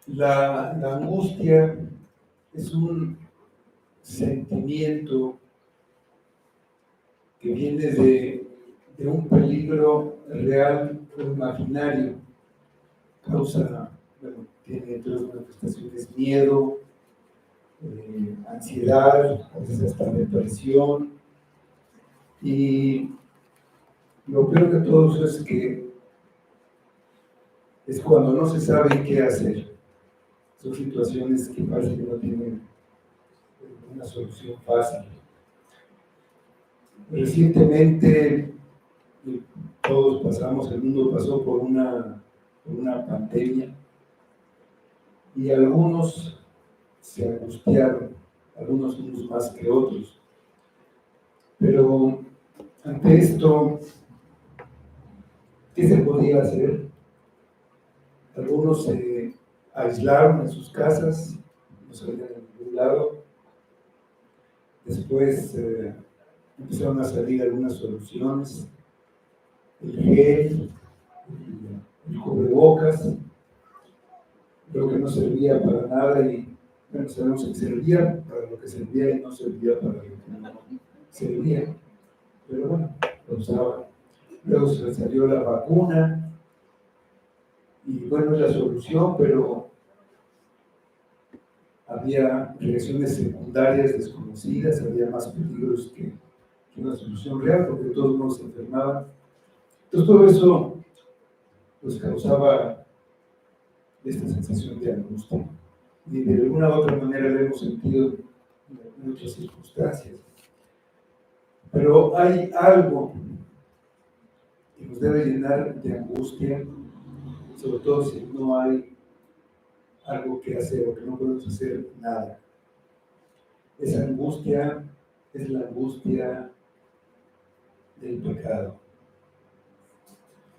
La angustia es un sentimiento que viene de un peligro real o imaginario. Tiene entre las manifestaciones miedo, ansiedad, a veces hasta depresión. Y lo peor de todo eso es cuando no se sabe qué hacer. Son situaciones que parece que no tienen una solución fácil. Recientemente, todos pasamos, el mundo pasó por una pandemia y algunos se angustiaron, algunos unos más que otros. Pero ante esto, ¿qué se podía hacer? Algunos se aislaron en sus casas, no salían a ningún lado. Después empezaron a salir algunas soluciones, el gel, el cubrebocas, creo que no servía para nada y bueno, sabemos que servía para lo que servía y no servía para lo que no servía, pero bueno, lo usaban. Luego se salió la vacuna y bueno, es la solución, pero había reacciones secundarias desconocidas, había más peligros que una solución real, porque todos nos enfermaban. Entonces todo eso pues causaba esta sensación de angustia. Y de alguna u otra manera lo hemos sentido en muchas circunstancias. Pero hay algo que nos debe llenar de angustia, sobre todo si no hay algo que hacer o que no podemos hacer nada. Esa angustia es la angustia del pecado.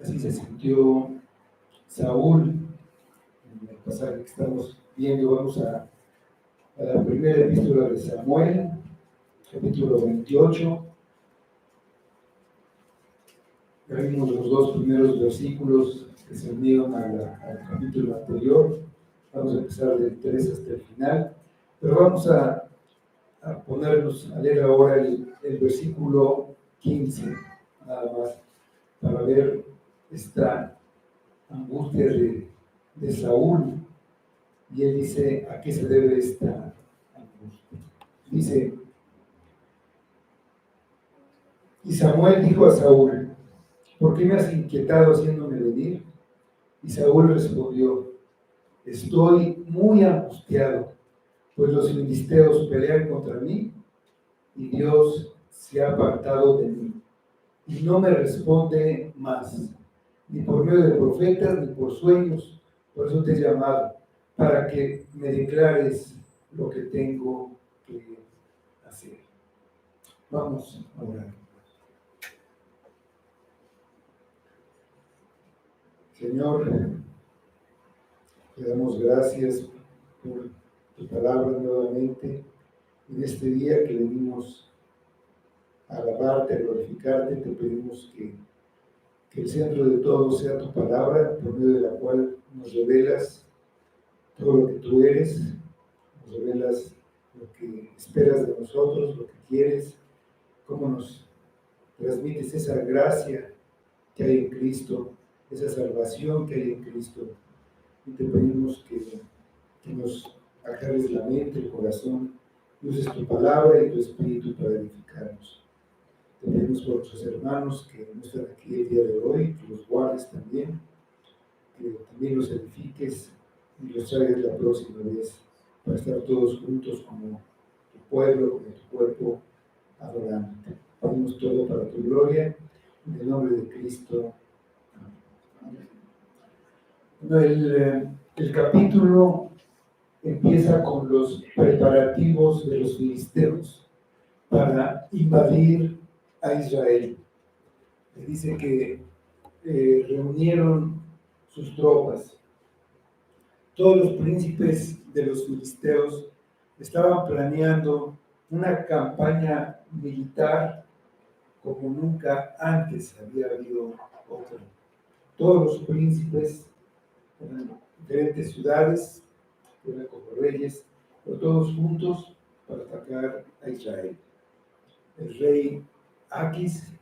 Así se sintió Saúl en el pasaje que estamos viendo. Vamos a la primera epístola de Samuel, capítulo 28. Ya vimos los dos primeros versículos que se unieron al capítulo anterior. Vamos a empezar del 3 hasta el final, pero vamos a ponernos a leer ahora el versículo 15, nada más, para ver esta angustia de Saúl. Y él dice, ¿a qué se debe esta angustia? Dice, y Samuel dijo a Saúl, ¿por qué me has inquietado haciéndome venir? Y Saúl respondió, estoy muy angustiado, pues los filisteos pelean contra mí y Dios se ha apartado de mí y no me responde más, ni por medio de profetas ni por sueños. Por eso te he llamado, para que me declares lo que tengo que hacer. Vamos a orar. Señor, te damos gracias por tu palabra nuevamente en este día que venimos a alabarte, a glorificarte. Te pedimos que el centro de todo sea tu palabra, por medio de la cual nos revelas todo lo que tú eres, nos revelas lo que esperas de nosotros, lo que quieres, cómo nos transmites esa gracia que hay en Cristo, esa salvación que hay en Cristo. Y te pedimos que nos aclares la mente, el corazón, y uses tu palabra y tu espíritu para edificarnos. Te pedimos por nuestros hermanos que no están aquí el día de hoy, que los guardes también, que también los edifiques y los traigas la próxima vez para estar todos juntos como tu pueblo, como tu cuerpo, adorándote. Pedimos todo para tu gloria, en el nombre de Cristo. Amén. Bueno, el capítulo empieza con los preparativos de los filisteos para invadir a Israel. Dice que reunieron sus tropas. Todos los príncipes de los filisteos estaban planeando una campaña militar como nunca antes había habido otra. Todos los príncipes en diferentes ciudades eran como reyes, pero todos juntos para atacar a Israel. El rey Aquis,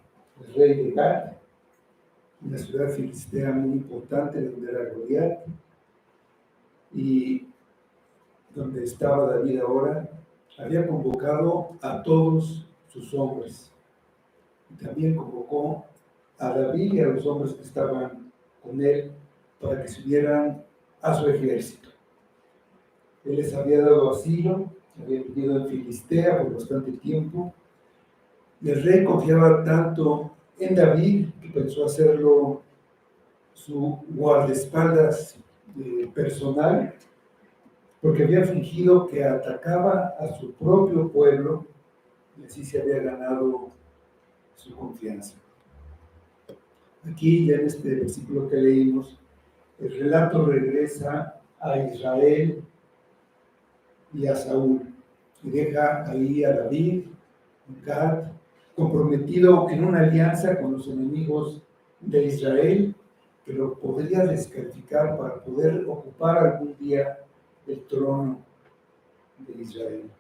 el rey de Gat, una ciudad filistea muy importante donde era Goliat, y donde estaba David ahora, había convocado a todos sus hombres. Y también convocó a David y a los hombres que estaban con él para que se unieran a su ejército. Él les había dado asilo, había vivido en Filistea por bastante tiempo, y el rey confiaba tanto en David que pensó hacerlo su guardaespaldas personal, porque había fingido que atacaba a su propio pueblo y así se había ganado su confianza. Aquí, ya en este versículo que leímos, el relato regresa a Israel y a Saúl, y deja ahí a David, Gad, comprometido en una alianza con los enemigos de Israel, que lo podría descalificar para poder ocupar algún día el trono de Israel.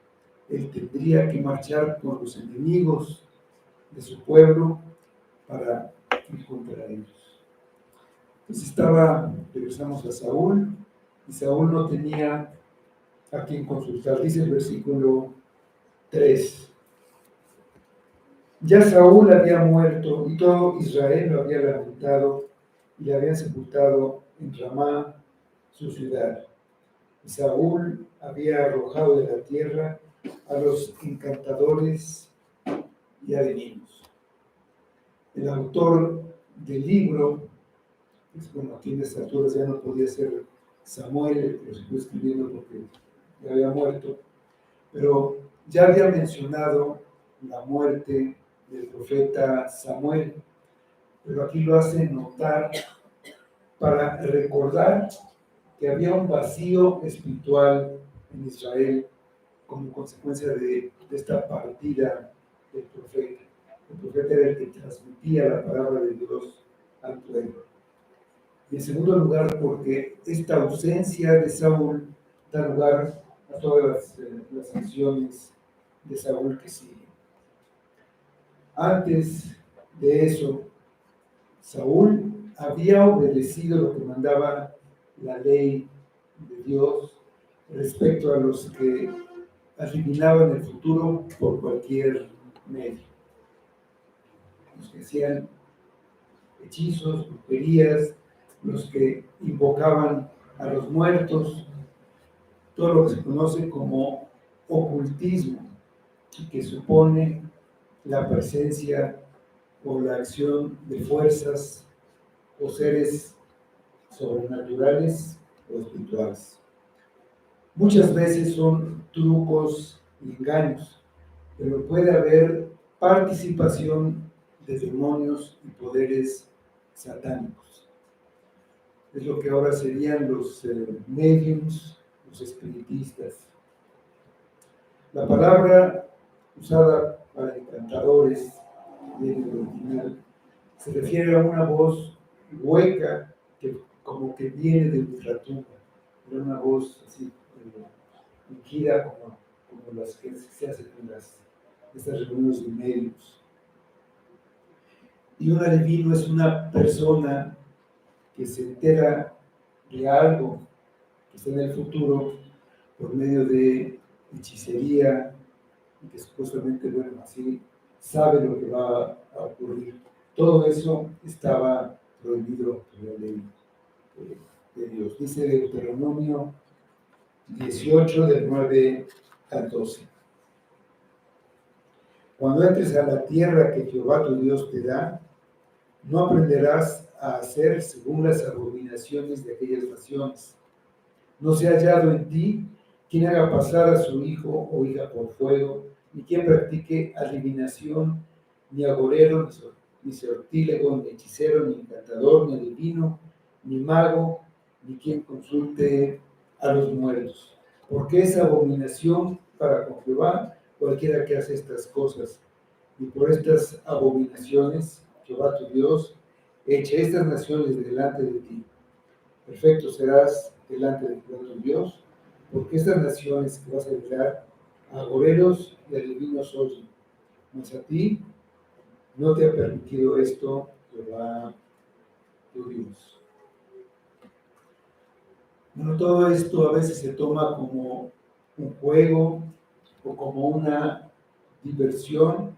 Él tendría que marchar con los enemigos de su pueblo para ir contra ellos. Entonces regresamos a Saúl, y Saúl no tenía a quien consultar. Dice el versículo 3. Ya Saúl había muerto y todo Israel lo había lamentado y le habían sepultado en Ramá, su ciudad. Y Saúl había arrojado de la tierra a los encantadores y adivinos. El autor del libro, pues bueno, aquí en estas alturas ya no podía ser Samuel, el que lo estoy escribiendo porque ya había muerto, pero ya había mencionado la muerte del profeta Samuel, pero aquí lo hace notar para recordar que había un vacío espiritual en Israel como consecuencia de esta partida del profeta. El profeta era el que transmitía la palabra de Dios al pueblo. Y en segundo lugar, porque esta ausencia de Saúl da lugar a todas las acciones de Saúl que siguen. Antes de eso, Saúl había obedecido lo que mandaba la ley de Dios respecto a los que adivinaban el futuro por cualquier medio. Los que hacían hechizos, brujerías, los que invocaban a los muertos, todo lo que se conoce como ocultismo, que supone la presencia o la acción de fuerzas o seres sobrenaturales o espirituales. Muchas veces son trucos y engaños, pero puede haber participación de demonios y poderes satánicos. Es lo que ahora serían los mediums, los espiritistas. La palabra usada para encantadores en el original se refiere a una voz hueca que como que viene de ultratumba. Era una voz así, fingida como las que se hacen en estas reuniones de medios. Y un adivino es una persona que se entera de algo que está en el futuro por medio de hechicería y que supuestamente, bueno, así sabe lo que va a ocurrir. Todo eso estaba prohibido por la ley de Dios. Dice Deuteronomio 18, del 9 al 12. Cuando entres a la tierra que Jehová tu Dios te da, no aprenderás a hacer según las abominaciones de aquellas naciones. No se ha hallado en ti quien haga pasar a su hijo o hija por fuego, ni quien practique adivinación, ni agorero, ni sortílego, ni hechicero, ni encantador, ni adivino, ni mago, ni quien consulte a los muertos. Porque es abominación para con Jehová cualquiera que hace estas cosas. Y por estas abominaciones, Jehová tu Dios eche estas naciones delante de ti. Perfecto serás delante de Jehová tu Dios, porque estas naciones que vas a heredar, a agoreros y adivinos oyen, mas a ti no te ha permitido esto, Jehová tu Dios. Bueno, todo esto a veces se toma como un juego o como una diversión,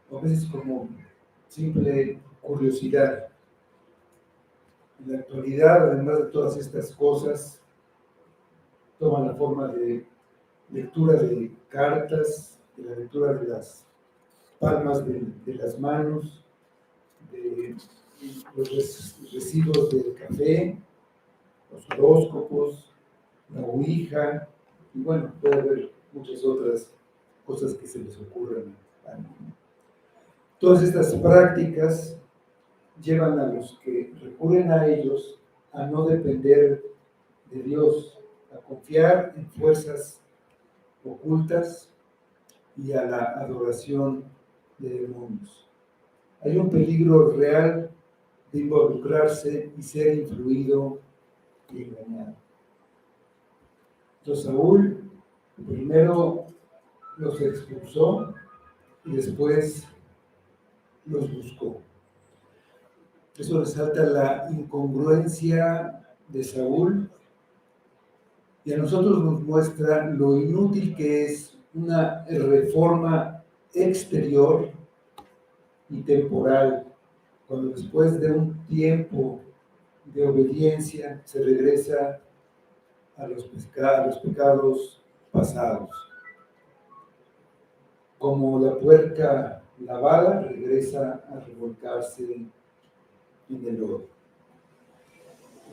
o a veces como simple curiosidad. En la actualidad, además de todas estas cosas, toman la forma de lectura de cartas, de la lectura de las palmas de las manos, de los residuos del café, los horóscopos, la ouija, y bueno, puede haber muchas otras cosas que se les ocurren. Todas estas prácticas llevan a los que recurren a ellos a no depender de Dios, a confiar en fuerzas ocultas y a la adoración de demonios. Hay un peligro real de involucrarse y ser influido y engañado. Entonces Saúl primero los expulsó y después los buscó. Eso resalta la incongruencia de Saúl y a nosotros nos muestra lo inútil que es una reforma exterior y temporal, cuando después de un tiempo de obediencia se regresa a los pecados pasados. Como la puerca lavada regresa a revolcarse en el lodo.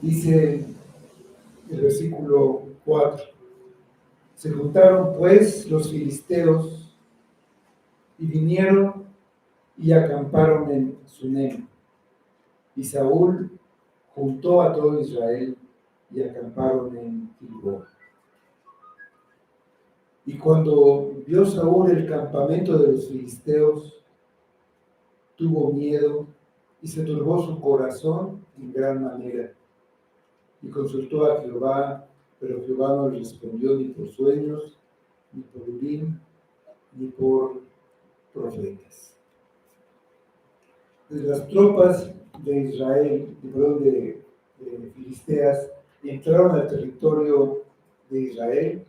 Dice el versículo 4, se juntaron pues los filisteos y vinieron y acamparon en Sunem. Y Saúl juntó a todo Israel y acamparon en Gilboa. Y cuando vio Saúl el campamento de los filisteos, tuvo miedo y se turbó su corazón en gran manera. Y consultó a Jehová, pero Jehová no le respondió ni por sueños, ni por Urim, ni por profetas. Desde las tropas de Israel, de Filisteas, entraron al territorio de Israel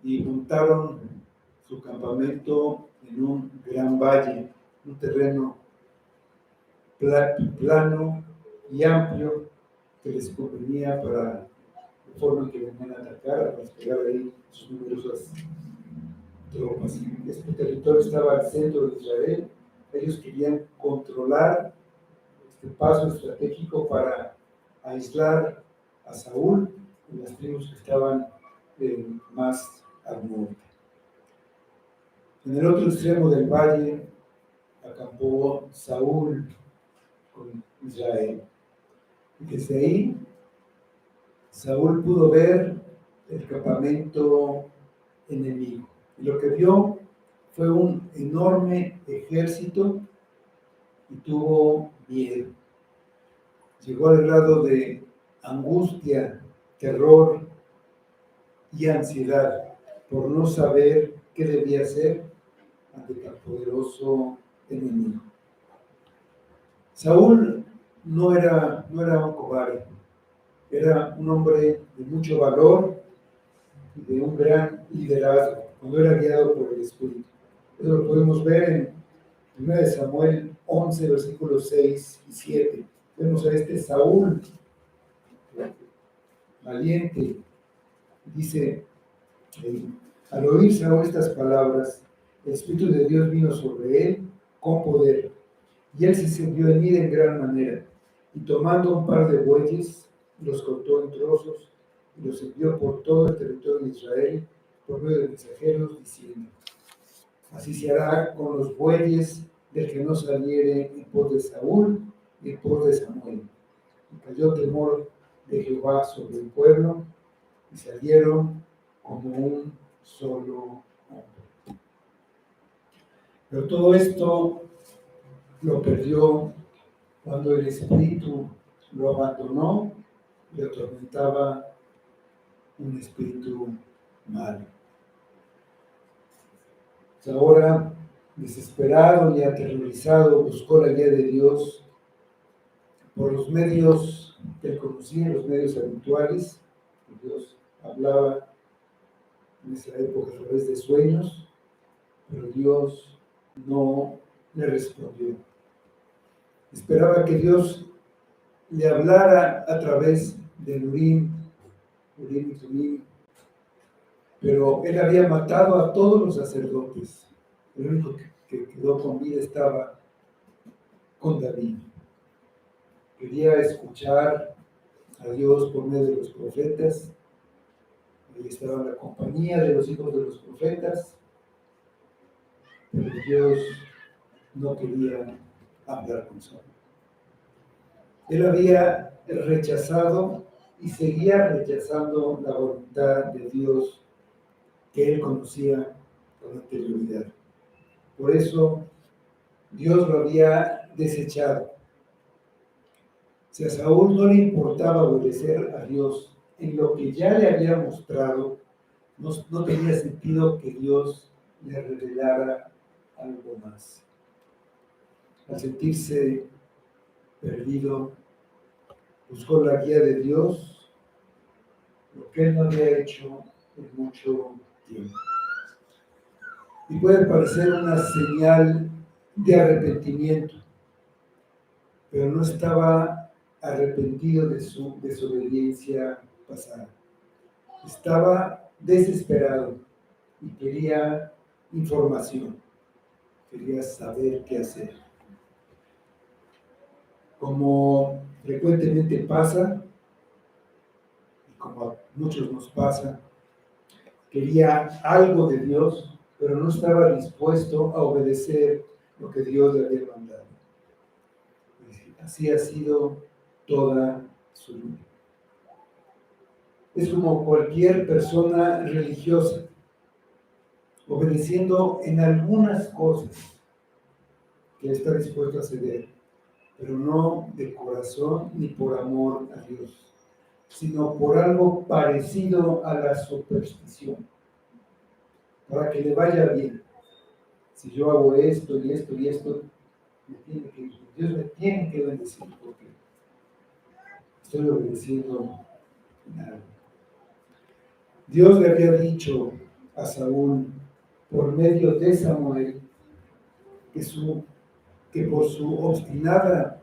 y montaron su campamento en un gran valle, un terreno plano y amplio que les convenía para la forma en que venían a atacar, a desplegar ahí sus numerosas tropas. Este territorio estaba al centro de Israel. Ellos querían controlar este paso estratégico para aislar a Saúl y las tribus que estaban más al norte. En el otro extremo del valle acampó Saúl con Israel. Y desde ahí Saúl pudo ver el campamento enemigo. Y lo que vio fue un enorme ejército y tuvo miedo. Llegó al grado de angustia, terror y ansiedad por no saber qué debía hacer ante tan poderoso enemigo. Saúl no era un cobarde, era un hombre de mucho valor y de un gran liderazgo, cuando era guiado por el Espíritu. Eso lo podemos ver en 1 Samuel 11, versículos 6 y 7. Vemos a este Saúl, valiente, dice, al oír Saúl estas palabras, el Espíritu de Dios vino sobre él con poder, y él se sirvió en ira en gran manera, y tomando un par de bueyes, los cortó en trozos, y los envió por todo el territorio de Israel, por medio de mensajeros, diciendo, así se hará con los bueyes del que no saliere en pos de Saúl y en pos de Samuel. Y cayó temor de Jehová sobre el pueblo, y salieron como un solo hombre. Pero todo esto lo perdió cuando el Espíritu lo abandonó, le atormentaba un espíritu malo. Ahora, desesperado y aterrorizado, buscó la guía de Dios por los medios que él conocía, los medios habituales. Dios hablaba en esa época a través de sueños, pero Dios no le respondió. Esperaba que Dios le hablara a través de Urim y Tumim, pero él había matado a todos los sacerdotes. El único que quedó con vida estaba con David. Quería escuchar a Dios por medio de los profetas. Ahí estaba la compañía de los hijos de los profetas, pero Dios no quería hablar con Saúl. Él había rechazado y seguía rechazando la voluntad de Dios que él conocía con anterioridad. Por eso Dios lo había desechado. Si a Saúl no le importaba obedecer a Dios en lo que ya le había mostrado, no tenía sentido que Dios le revelara algo más. Al sentirse perdido, buscó la guía de Dios, lo que él no había hecho en mucho tiempo. Y puede parecer una señal de arrepentimiento, pero no estaba arrepentido de su desobediencia pasada. Estaba desesperado y quería información, quería saber qué hacer. Como frecuentemente pasa, y como a muchos nos pasa, quería algo de Dios, pero no estaba dispuesto a obedecer lo que Dios le había mandado. Así ha sido toda su vida. Es como cualquier persona religiosa, obedeciendo en algunas cosas que está dispuesto a ceder, pero no de corazón ni por amor a Dios, sino por algo parecido a la superstición, para que le vaya bien. Si yo hago esto y esto y esto, Dios me tiene que bendecir porque estoy obedeciendo nada. Dios le había dicho a Saúl por medio de Samuel que por su obstinada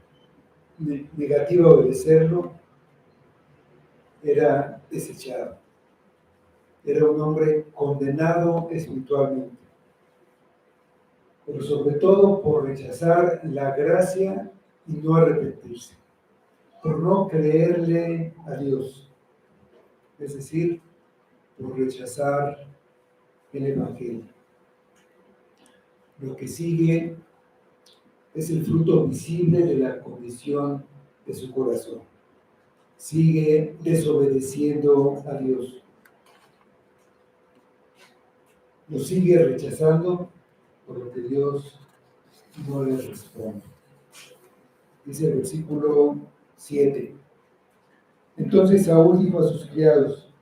negativa a obedecerlo era desechado. Era un hombre condenado espiritualmente, pero sobre todo por rechazar la gracia y no arrepentirse, por no creerle a Dios, es decir, por rechazar el Evangelio. Lo que sigue es el fruto visible de la condición de su corazón. Sigue desobedeciendo a Dios. Lo sigue rechazando, por lo que Dios no le responde. Dice el versículo 7. Entonces Saúl dijo a sus criados: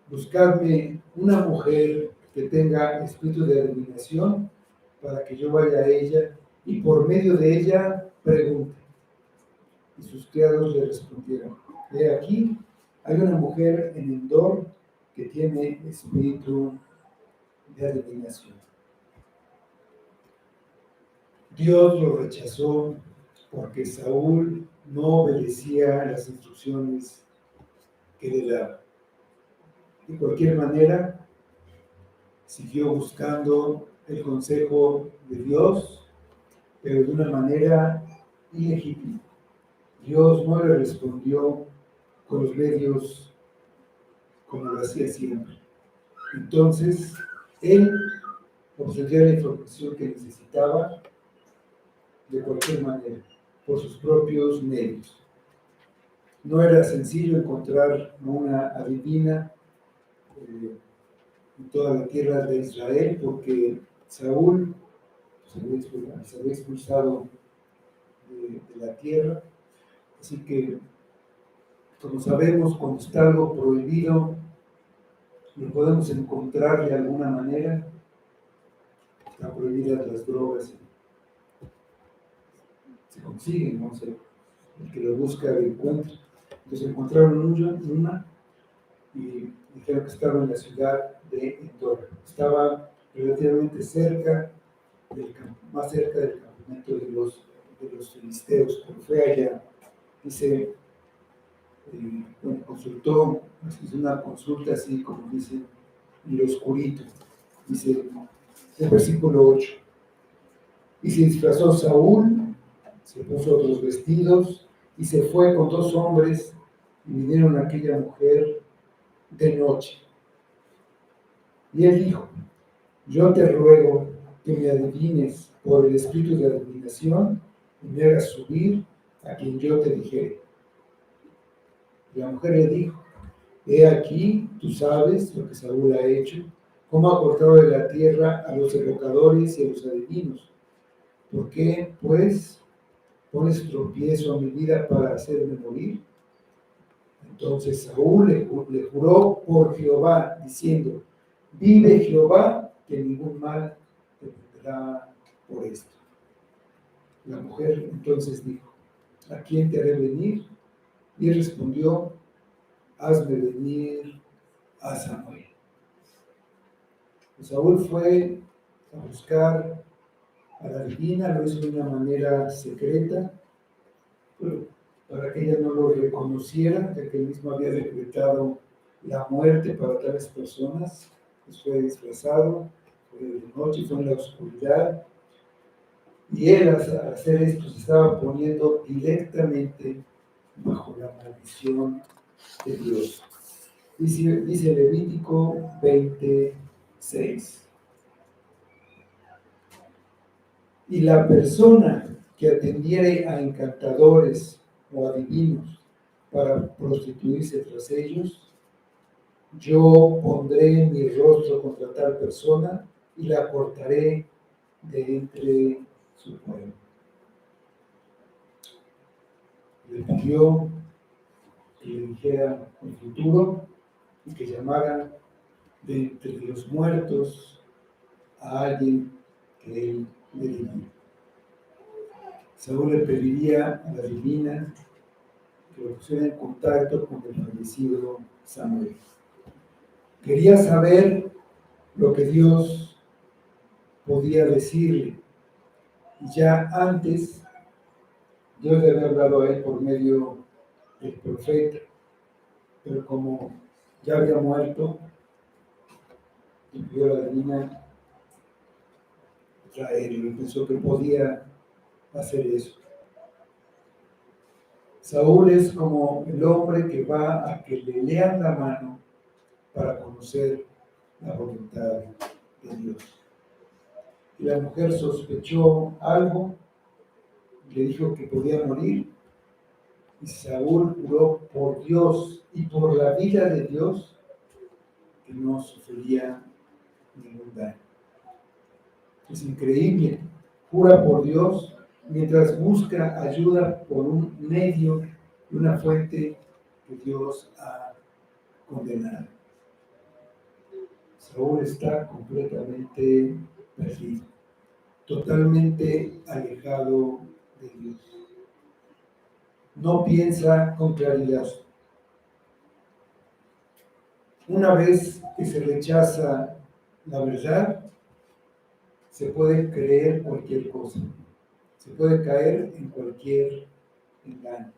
buscadme una mujer que tenga espíritu de adivinación, para que yo vaya a ella y por medio de ella pregunte. Y sus criados le respondieron: he aquí, hay una mujer en Endor que tiene espíritu de adivinación. Dios lo rechazó porque Saúl no obedecía las instrucciones que le daba. De cualquier manera, siguió buscando el consejo de Dios, pero de una manera ilegítima. Dios no le respondió con los medios como lo hacía siempre. Entonces, él obtenía la información que necesitaba de cualquier manera, por sus propios medios. No era sencillo encontrar una adivina en toda la tierra de Israel, porque Saúl se había expulsado de la tierra, así que Como sabemos, cuando está algo prohibido, lo podemos encontrar de alguna manera. Están prohibidas las drogas, se consiguen, ¿no? El que lo busca lo encuentra. Entonces encontraron una y dijeron que estaba en la ciudad de Endor. Estaba relativamente cerca, más cerca del campamento de los filisteos, pero fue allá. Dice, bueno, consultó, hizo una consulta así como dice, en lo oscurito. Dice, el versículo 8. Y se disfrazó Saúl, se puso otros vestidos y se fue con 2 hombres y vinieron a aquella mujer de noche. Y él dijo, yo te ruego que me adivines por el espíritu de adivinación y me hagas subir a quien yo te dijere. Y la mujer le dijo, he aquí, tú sabes lo que Saúl ha hecho, cómo ha cortado de la tierra a los evocadores y a los adivinos. ¿Por qué, pues, pones tropiezo a mi vida para hacerme morir? Entonces Saúl le juró por Jehová, diciendo, vive Jehová, que ningún mal te vendrá por esto. La mujer entonces dijo, ¿a quién te haré venir? Y él respondió, hazme venir a Samuel. Saúl fue a buscar a la divina, lo hizo de una manera secreta, para que ella no lo reconociera, ya que él mismo había decretado la muerte para tales personas. Pues fue disfrazado, fue de noche, fue en la oscuridad, y él al hacer esto se estaba poniendo directamente bajo la maldición de Dios. Dice Levítico 26. Y la persona que atendiere a encantadores o adivinos para prostituirse tras ellos, yo pondré mi rostro contra tal persona y la cortaré de entre su pueblo. Le pidió que le dijera el futuro y que llamara de entre los muertos a alguien que él le diría. Saúl le pediría a la divina que lo pusiera en contacto con el fallecido Samuel. Quería saber lo que Dios podía decirle. Y ya antes, Dios le había hablado a él por medio del profeta, pero como ya había muerto, y pidió a la divina traerlo, y pensó que podía hacer eso. Saúl es como el hombre que va a que le lean la mano para conocer la voluntad de Dios. Y la mujer sospechó algo, le dijo que podía morir, y Saúl juró por Dios y por la vida de Dios que no sufriría ningún daño. Es increíble, jura por Dios mientras busca ayuda por un medio y una fuente que Dios ha condenado. Saúl está completamente perdido, totalmente alejado de Dios. No piensa con claridad. Una vez que se rechaza la verdad, se puede creer cualquier cosa, se puede caer en cualquier engaño.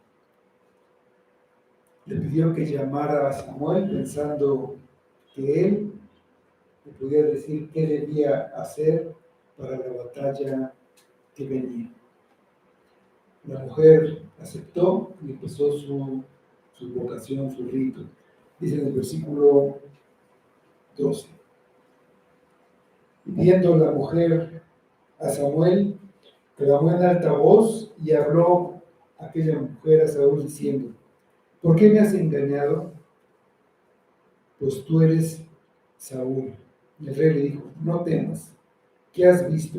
Le pidió que llamara a Samuel pensando que él le podía decir qué debía hacer para la batalla que venía. La mujer aceptó y empezó su vocación, su rito. Dice en el versículo 12. Viendo la mujer a Samuel, clamó en alta voz y habló aquella mujer a Saúl diciendo, ¿por qué me has engañado? Pues tú eres Saúl. Y el rey le dijo, no temas, ¿qué has visto?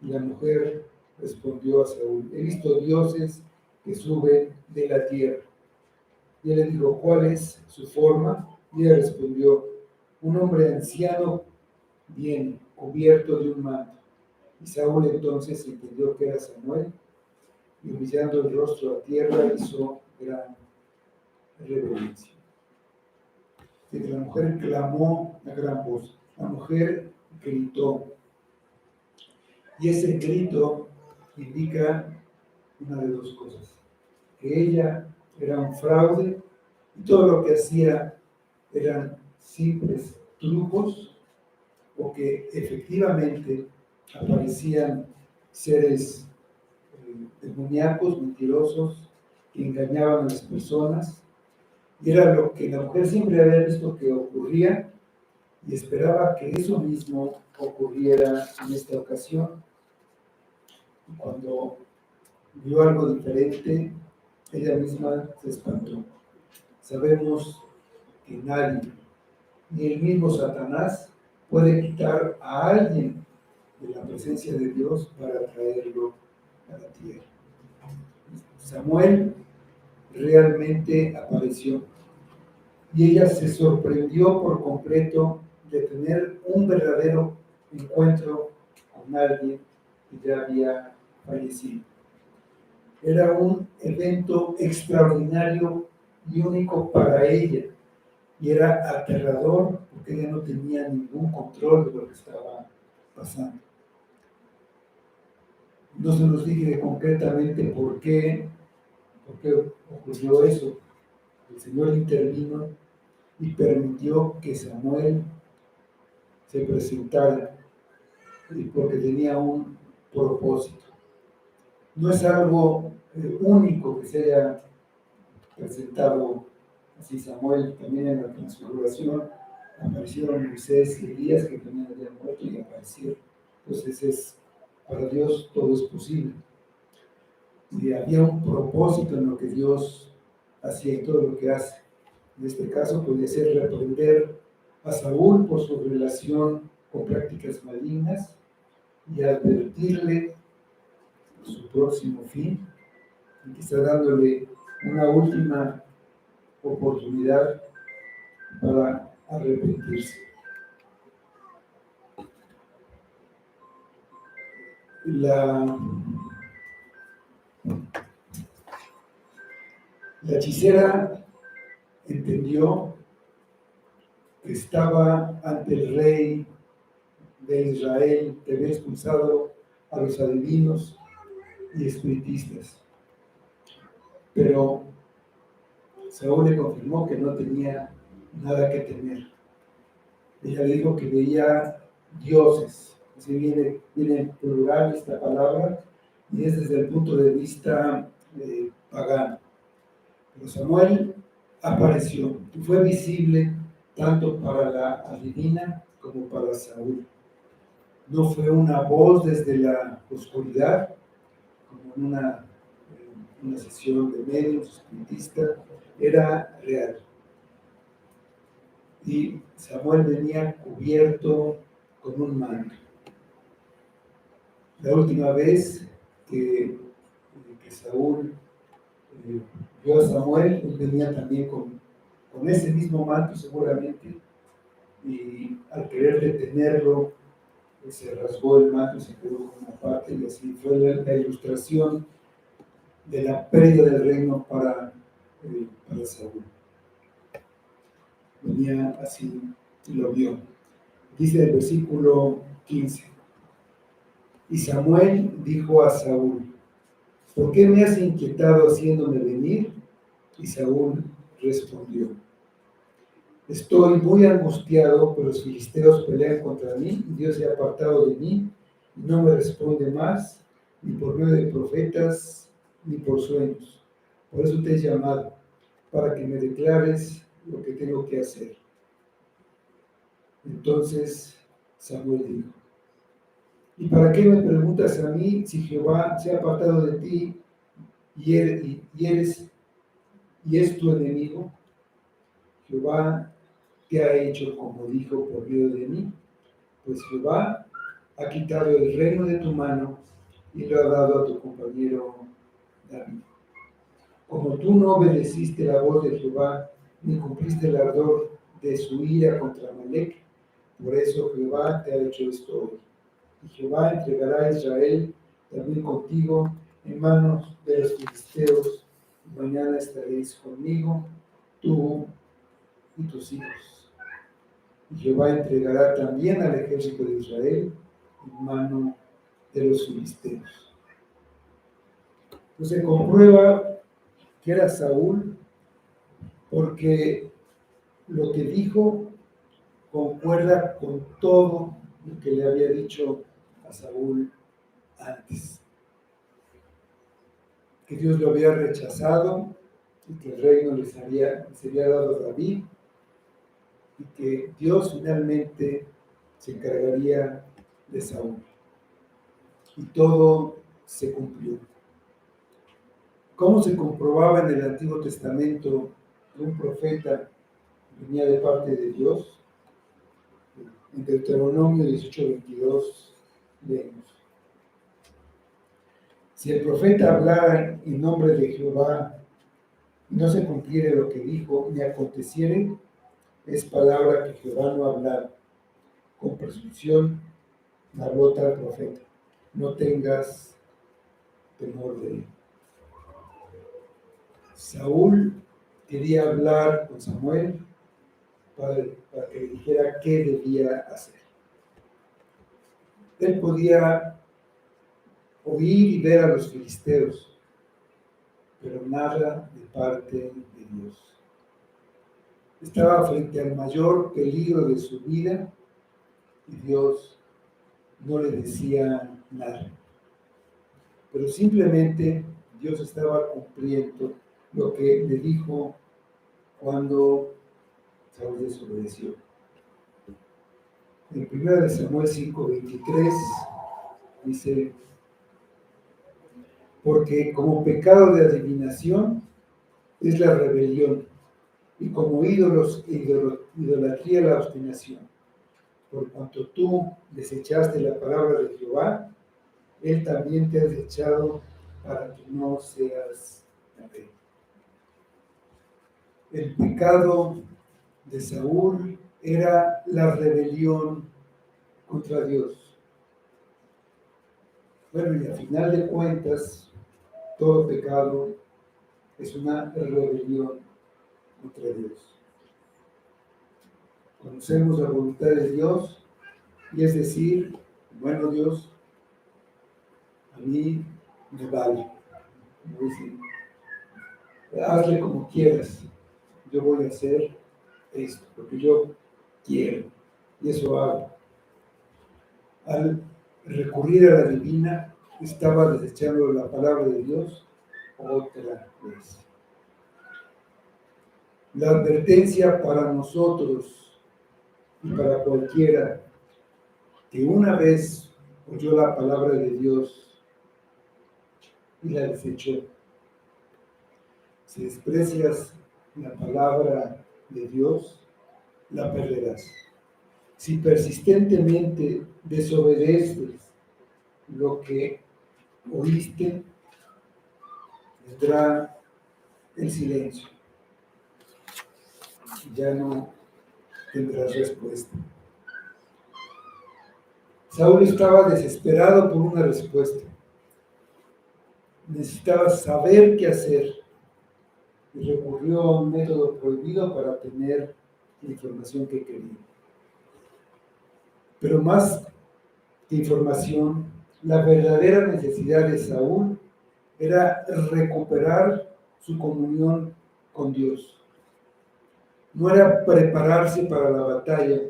Y la mujer respondió a Saúl, he visto dioses que suben de la tierra. Y él le dijo, ¿cuál es su forma? Y ella respondió, un hombre anciano viene, cubierto de un manto. Y Saúl entonces entendió que era Samuel, y humillando el rostro a tierra hizo gran reverencia. Y la mujer clamó a gran voz, la mujer gritó, y ese grito indica una de dos cosas, que ella era un fraude y todo lo que hacía eran simples trucos o que efectivamente aparecían seres demoníacos, mentirosos, que engañaban a las personas. Y era lo que la mujer siempre había visto que ocurría y esperaba que eso mismo ocurriera en esta ocasión. Y cuando vio algo diferente, ella misma se espantó. Sabemos que nadie, ni el mismo Satanás, puede quitar a alguien de la presencia de Dios para traerlo a la tierra. Samuel realmente apareció y ella se sorprendió por completo de tener un verdadero encuentro con alguien que ya había fallecido. Era un evento extraordinario y único para ella y era aterrador porque ella no tenía ningún control de lo que estaba pasando. No se nos dice concretamente por qué ocurrió eso. El Señor intervino y permitió que Samuel se presentara y porque tenía un propósito. No es algo único que se haya presentado así Samuel, también en la transfiguración aparecieron Moisés y Elías que también habían muerto y aparecieron. Entonces para Dios todo es posible. Y había un propósito en lo que Dios hacía y todo lo que hace. En este caso podría ser reprender a Saúl por su relación con prácticas malignas y advertirle su próximo fin y quizá dándole una última oportunidad para arrepentirse. La hechicera entendió que estaba ante el rey de Israel, que había expulsado a los adivinos y espiritistas. Pero Saúl le confirmó que no tenía nada que temer. Ella le dijo que veía dioses, así viene en plural esta palabra, y es desde el punto de vista pagano. Pero Samuel apareció y fue visible tanto para la adivina como para Saúl. No fue una voz desde la oscuridad, como en una sesión de medios espiritista, era real. Y Samuel venía cubierto con un manto. La última vez que Saúl vio a Samuel, él venía también con ese mismo manto seguramente, y al querer detenerlo, se rasgó el manto y se quedó con una parte, y así fue la ilustración de la pérdida del reino para Saúl. Venía así y lo vio. Dice el versículo 15. Y Samuel dijo a Saúl, ¿por qué me has inquietado haciéndome venir? Y Saúl respondió, estoy muy angustiado, pero los filisteos pelean contra mí y Dios se ha apartado de mí y no me responde más, ni por medio de profetas, ni por sueños. Por eso te he llamado, para que me declares lo que tengo que hacer. Entonces Samuel dijo, ¿y para qué me preguntas a mí si Jehová se ha apartado de ti y es tu enemigo? Jehová te ha hecho como dijo por medio de mí, pues Jehová ha quitado el reino de tu mano y lo ha dado a tu compañero David. Como tú no obedeciste la voz de Jehová, ni cumpliste el ardor de su ira contra Amalec, por eso Jehová te ha hecho esto hoy. Y Jehová entregará a Israel también contigo en manos de los filisteos. Y mañana estaréis conmigo, tú y tus hijos. Y Jehová entregará también al ejército de Israel en mano de los filisteos. Pues se comprueba que era Saúl porque lo que dijo concuerda con todo lo que le había dicho a Saúl antes. Que Dios lo había rechazado y que el reino se había dado a David y que Dios finalmente se encargaría de Saúl. Y todo se cumplió. ¿Cómo se comprobaba en el Antiguo Testamento que un profeta venía de parte de Dios? En Deuteronomio 18:22 leemos: si el profeta hablara en nombre de Jehová y no se cumpliere lo que dijo, ni aconteciere, es palabra que Jehová no hablara. Con presunción habló tal profeta. No tengas temor de él. Saúl quería hablar con Samuel para que le dijera qué debía hacer. Él podía oír y ver a los filisteos, pero nada de parte de Dios. Estaba frente al mayor peligro de su vida y Dios no le decía nada. Pero simplemente Dios estaba cumpliendo lo que le dijo cuando Saúl desobedeció. En 1 Samuel 5:23 dice: porque como pecado de adivinación es la rebelión, y como ídolos idolatría la obstinación. Por cuanto tú desechaste la palabra de Jehová, Él también te ha desechado para que no seas rey. El pecado de Saúl era la rebelión contra Dios. Bueno, y al final de cuentas, todo pecado es una rebelión contra Dios. Conocemos la voluntad de Dios y es decir, bueno Dios, a mí me vale. Como dicen, hazle como quieras, yo voy a hacer esto, porque yo quiero, y eso hago. Al recurrir a la divina, estaba desechando la palabra de Dios otra vez. La advertencia para nosotros y para cualquiera que una vez oyó la palabra de Dios y la desechó. Si desprecias la palabra de Dios, la perderás. Si persistentemente desobedeces lo que oíste, vendrá el silencio. Ya no tendrás respuesta. Saúl estaba desesperado por una respuesta. Necesitaba saber qué hacer y recurrió a un método prohibido para tener la información que quería. Pero más que información, la verdadera necesidad de Saúl era recuperar su comunión con Dios. No era prepararse para la batalla,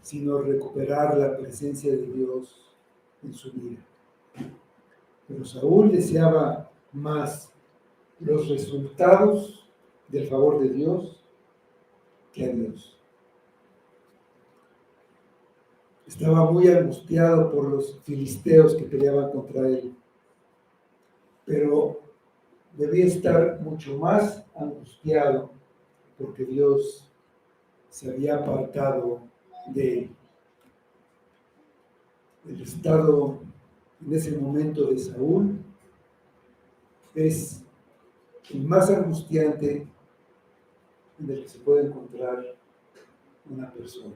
sino recuperar la presencia de Dios en su vida. Pero Saúl deseaba más los resultados del favor de Dios que a Dios. Estaba muy angustiado por los filisteos que peleaban contra él, pero debía estar mucho más angustiado porque Dios se había apartado de él. El estado en ese momento de Saúl es el más angustiante en el que se puede encontrar una persona.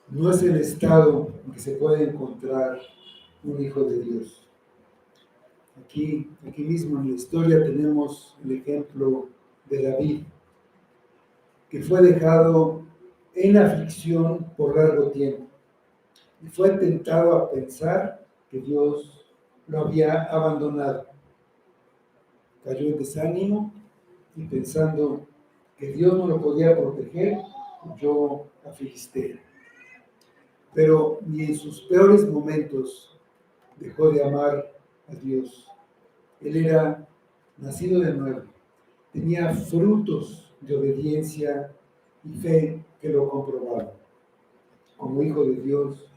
No es el estado en que se puede encontrar un hijo de Dios. Aquí mismo en la historia tenemos el ejemplo de David, que fue dejado en aflicción por largo tiempo y fue tentado a pensar que Dios lo había abandonado. Cayó en desánimo y pensando que Dios no lo podía proteger, huyó a Filistea. Pero ni en sus peores momentos dejó de amar a Dios. Él era nacido de nuevo, tenía frutos de obediencia y fe que lo comprobaban. Como hijo de Dios,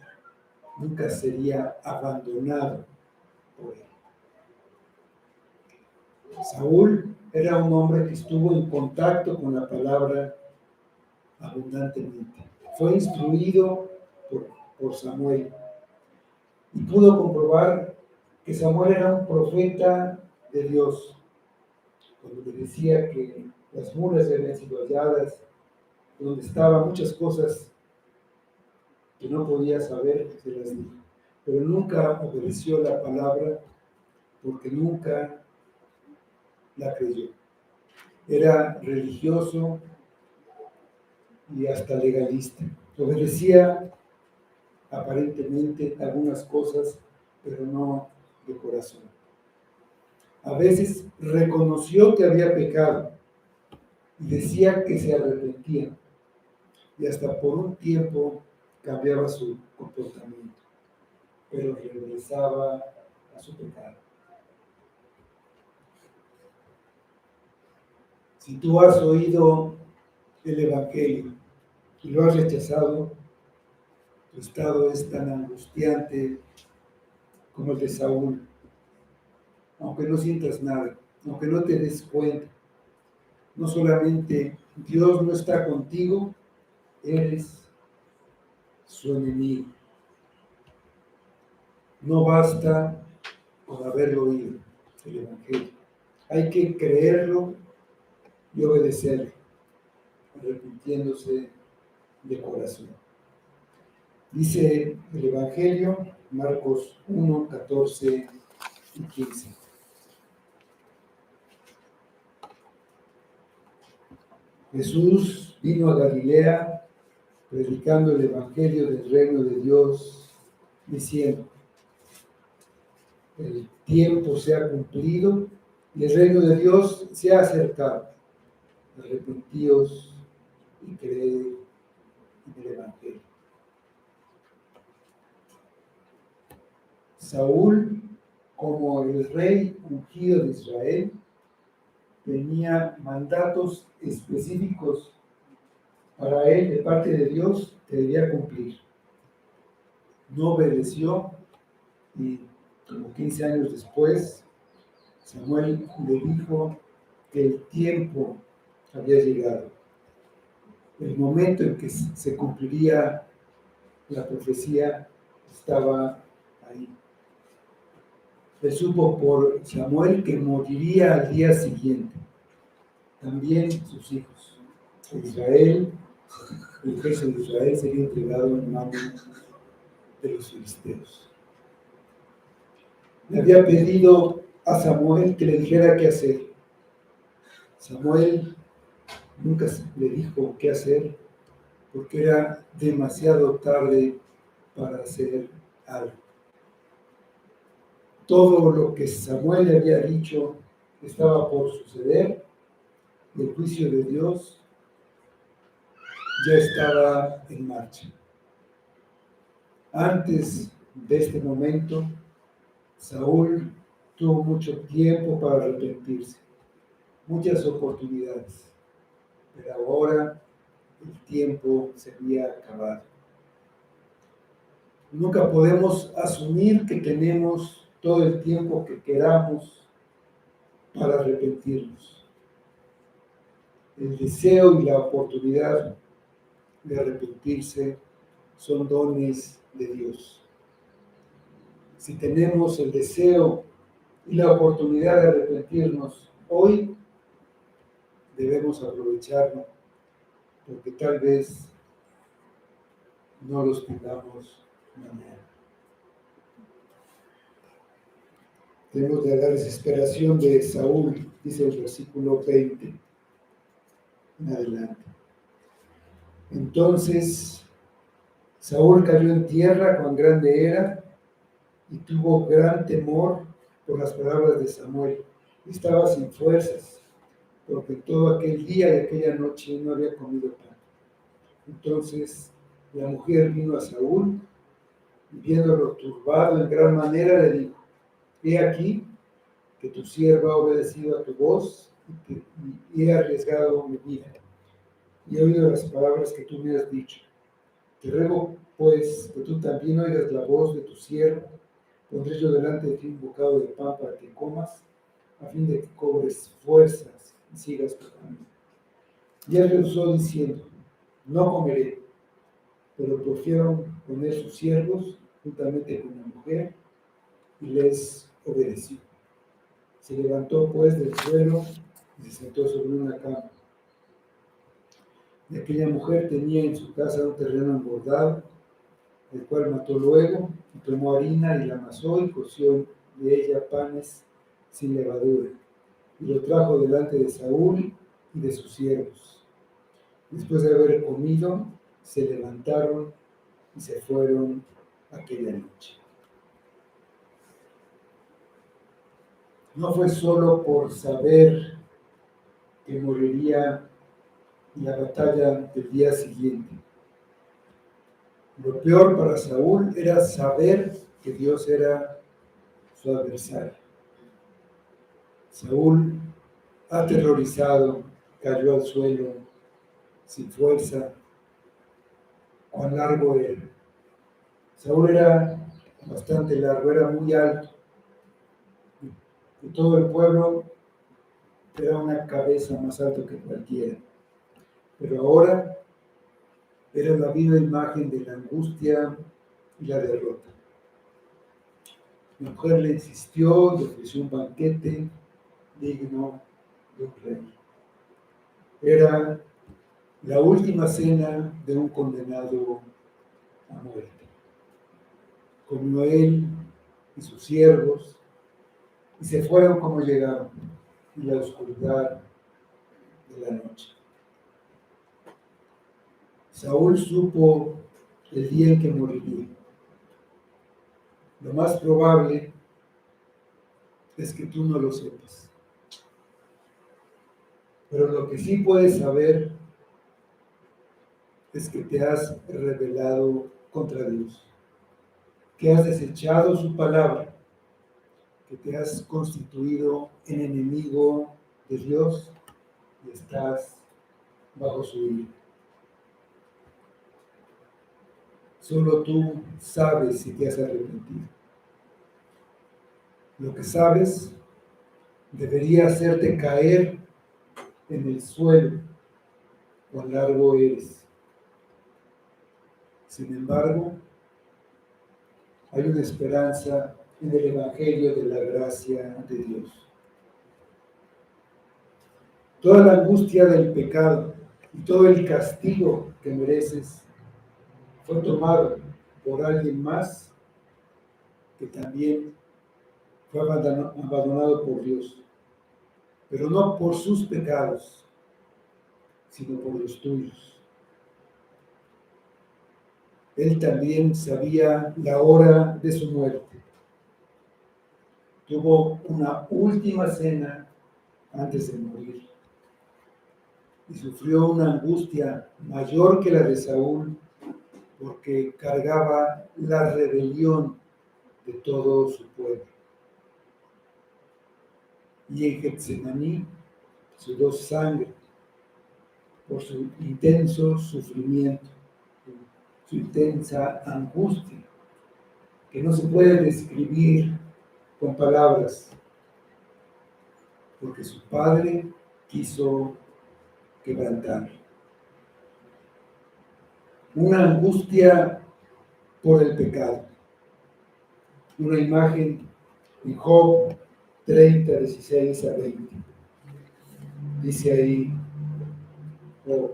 nunca sería abandonado por él. Saúl era un hombre que estuvo en contacto con la palabra abundantemente. Fue instruido por Samuel y pudo comprobar que Samuel era un profeta de Dios. Cuando le decía que las mulas habían sido halladas, donde estaban muchas cosas que no podía saber, se las dijo. Pero nunca obedeció la palabra porque nunca la creyó. Era religioso y hasta legalista. Obedecía aparentemente algunas cosas, pero no de corazón. A veces reconoció que había pecado y decía que se arrepentía, y hasta por un tiempo cambiaba su comportamiento, pero regresaba a su pecado. Si tú has oído el Evangelio y lo has rechazado, tu estado es tan angustiante como el de Saúl, aunque no sientas nada, aunque no te des cuenta. No solamente Dios no está contigo, eres su enemigo. No basta con haberlo oído, el Evangelio. Hay que creerlo y obedecerlo, arrepintiéndose de corazón. Dice el Evangelio, Marcos 1, 14 y 15. Jesús vino a Galilea predicando el Evangelio del reino de Dios, diciendo: el tiempo se ha cumplido y el reino de Dios se ha acercado. Arrepentíos y creed en el Evangelio. Saúl, como el rey ungido de Israel, tenía mandatos específicos para él de parte de Dios que debía cumplir. No obedeció y como 15 años después, Samuel le dijo que el tiempo había llegado, el momento en que se cumpliría la profecía estaba ahí. Él supo por Samuel que moriría al día siguiente. También sus hijos. Israel, el ejército de Israel sería entregado en manos de los filisteos. Le había pedido a Samuel que le dijera qué hacer. Samuel nunca le dijo qué hacer porque era demasiado tarde para hacer algo. Todo lo que Samuel le había dicho estaba por suceder y el juicio de Dios ya estaba en marcha. Antes de este momento, Saúl tuvo mucho tiempo para arrepentirse, muchas oportunidades, pero ahora el tiempo se había acabado. Nunca podemos asumir que tenemos todo el tiempo que queramos para arrepentirnos. El deseo y la oportunidad de arrepentirse son dones de Dios. Si tenemos el deseo y la oportunidad de arrepentirnos hoy debemos aprovecharlo, porque tal vez no los tengamos mañana. Tenemos de la desesperación de Saúl, dice el versículo 20 en adelante. Entonces Saúl cayó en tierra, cuán grande era, y tuvo gran temor por las palabras de Samuel. Estaba sin fuerzas, porque todo aquel día y aquella noche no había comido pan. Entonces la mujer vino a Saúl, y viéndolo turbado en gran manera, le dijo: He aquí que tu sierva ha obedecido a tu voz y he arriesgado mi vida, y he oído las palabras que tú me has dicho. Te ruego, pues, que tú también oigas la voz de tu sierva. Pondré yo delante de ti un bocado de pan para que comas, a fin de que cobres fuerzas y sigas tu camino. Y él rehusó diciendo: No comeré. Pero porfiaron poner sus siervos juntamente con la mujer, y les obedeció. Se levantó pues del suelo y se sentó sobre una cama. Y aquella mujer tenía en su casa un terreno engordado, el cual mató luego, y tomó harina y la amasó y coció de ella panes sin levadura, y lo trajo delante de Saúl y de sus siervos. Después de haber comido, se levantaron y se fueron aquella noche. No fue solo por saber que moriría en la batalla del día siguiente. Lo peor para Saúl era saber que Dios era su adversario. Saúl, aterrorizado, cayó al suelo sin fuerza. Cuán largo era. Saúl era bastante largo, era muy alto. Y todo el pueblo era una cabeza más alta que cualquiera. Pero ahora era la viva imagen de la angustia y la derrota. La mujer le insistió y ofreció un banquete digno de un rey. Era la última cena de un condenado a muerte. Comió él y sus siervos, y se fueron como llegaron, en la oscuridad de la noche. Saúl supo el día en que moriría. Lo más probable es que tú no lo sepas. Pero lo que sí puedes saber es que te has rebelado contra Dios, que has desechado su palabra, que te has constituido en enemigo de Dios y estás bajo su ira. Solo tú sabes si te has arrepentido. Lo que sabes debería hacerte caer en el suelo, cuán largo eres. Sin embargo, hay una esperanza en el Evangelio de la gracia de Dios. Toda la angustia del pecado y todo el castigo que mereces fue tomado por alguien más que también fue abandonado por Dios, pero no por sus pecados, sino por los tuyos. Él también sabía la hora de su muerte. Tuvo una última cena antes de morir y sufrió una angustia mayor que la de Saúl, porque cargaba la rebelión de todo su pueblo. Y en Getsemaní sudó sangre por su intenso sufrimiento, su intensa angustia, que no se puede describir con palabras, porque su padre quiso quebrantarlo. Una angustia por el pecado. Una imagen en Job 30, 16 a 20. Dice ahí, oh,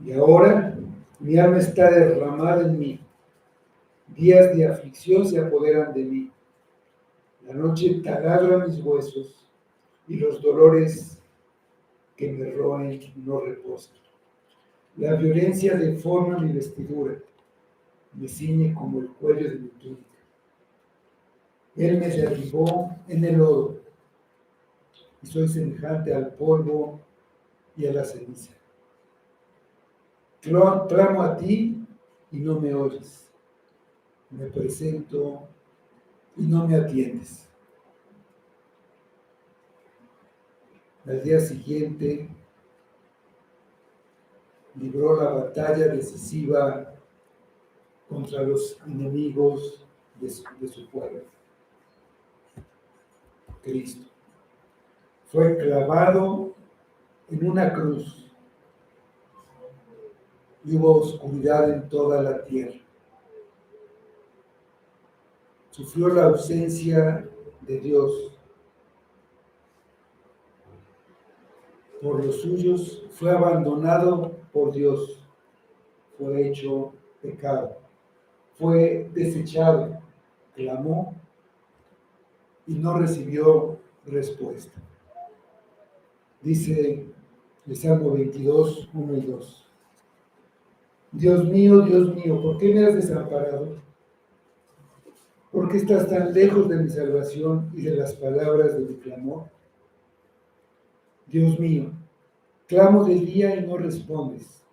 y ahora mi alma está derramada en mí, días de aflicción se apoderan de mí, la noche taladra mis huesos y los dolores que me roen no reposan. La violencia deforma mi vestidura, me ciñe como el cuello de mi túnica. Él me derribó en el lodo y soy semejante al polvo y a la ceniza. Clamo a ti y no me oyes. Me presento y no me atiendes. Al día siguiente libró la batalla decisiva contra los enemigos de su pueblo. Cristo fue clavado en una cruz y hubo oscuridad en toda la tierra. Sufrió la ausencia de Dios. Por los suyos fue abandonado por Dios. Fue hecho pecado. Fue desechado. Clamó y no recibió respuesta. Dice el Salmo 22, 1 y 2. Dios mío, ¿por qué me has desamparado? ¿Por qué estás tan lejos de mi salvación y de las palabras de mi clamor? Dios mío, clamo de día y no respondes,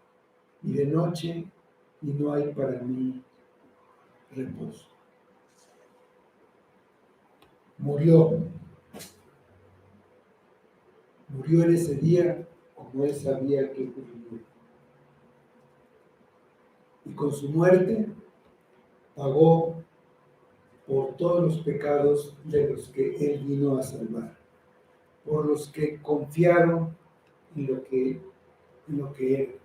y de noche y no hay para mí reposo. Murió en ese día como él sabía que ocurriría. Y con su muerte pagó por todos los pecados de los que él vino a salvar, por los que confiaron en lo que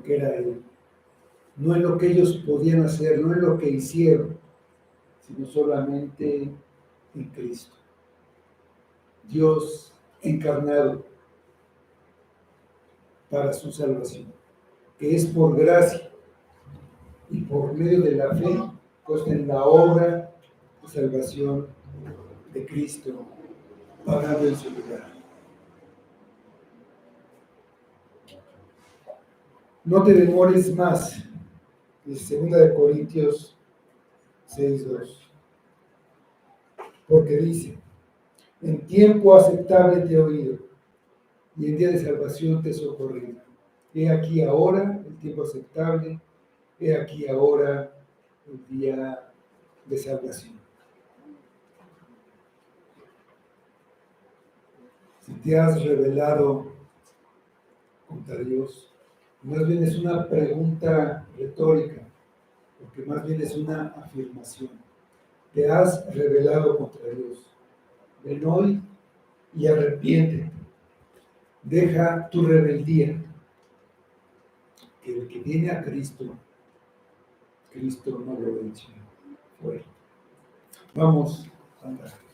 era él, no en lo que ellos podían hacer, no en lo que hicieron, sino solamente en Cristo. Dios encarnado para su salvación, que es por gracia y por medio de la fe, puesta en la obra de salvación de Cristo, pagando en su lugar. No te demores más, dice 2 Corintios 6:2, porque dice, en tiempo aceptable te he oído, y en día de salvación te he socorrido. He aquí ahora el tiempo aceptable, he aquí ahora el día de salvación. Si te has rebelado contra Dios, más bien es una pregunta retórica, porque más bien es una afirmación. Te has rebelado contra Dios. Ven hoy y arrepiéntete. Deja tu rebeldía. Que el que viene a Cristo, Cristo no lo echa fuera. Vamos a andar.